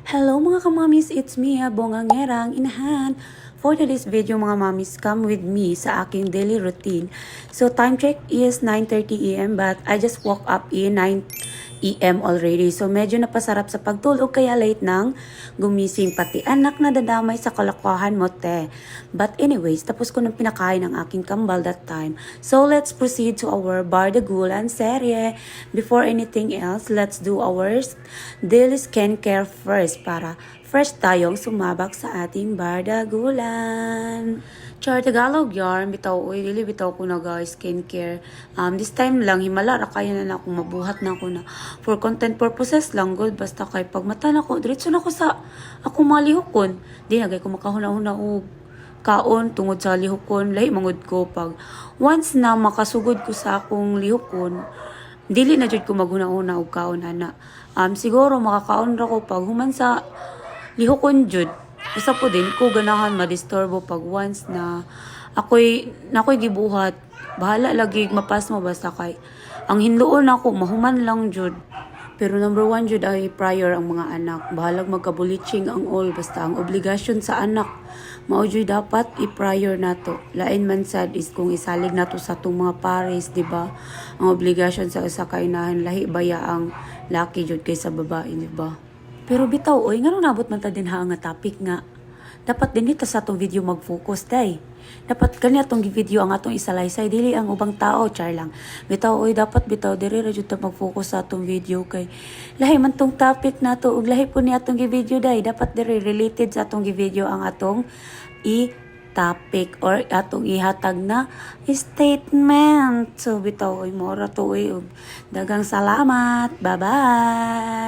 Hello mga kamamis, it's me, Bongangerang Inahan. For today's video mga mamis, come with me sa aking daily routine. So time check is 9:30 AM but I just woke up in 9 AM already. So medyo napasarap sa pagtulog kaya late nang gumising, pati anak na dadamay sa kalokohan mo te. But anyways, tapos ko nang pinakain ang aking kambal that time. So let's proceed to our Bardagulan serye. Before anything else, let's do our daily skincare first para fresh tayong sumabak sa ating bardagulan. Char Tagalog yarn, bitaw oy, dili bitaw ko na guys skincare. This time lang himala ra kaya na ako mabuhat na ako na for content purposes lang good basta kay pag mata na ko diretso na ko sa ako malihokon. Di na gay ko makahuna-huna og kaon tungod sa lihokon lahi mangud ko pag once na makasugod ko sa akong lihokon dili na jud ko maghuna-huna og kaon ana. Siguro makakaon ra ko pag human sa lihokon jud. Isa po din ko ganahan madisturbo pag once na ako'y gibuhat. Bahala lagi mapas mo basta kay ang hinluon ako mahuman lang jud. Pero number one jud ay prior ang mga anak. Bahalag magka-bleaching ang all basta ang obligasyon sa anak mao jud dapat i-prior nato. Lain man sad is kung isalig nato sa atong mga pares, di ba? Ang obligasyon sa usa ka inahan lahi baya ang laki jud kaysa babae, di ba? Pero bitaw, oy, nga nabot man ta din ha nga topic nga. Dapat din ito sa atong video mag-focus, day. Dapat kani atong video ang atong isalaysay, dili ang ubang tao, char lang. Bitaw, oy, dapat bitaw, diri ra jud ta mag-focus sa atong video kay lahi man tong topic nato ug lahi po ni atong video, day. Dapat diri related sa atong video ang atong topic or atong ihatag na statement. So, bitaw, oy, mora to, oy, ug dagang salamat. Bye-bye!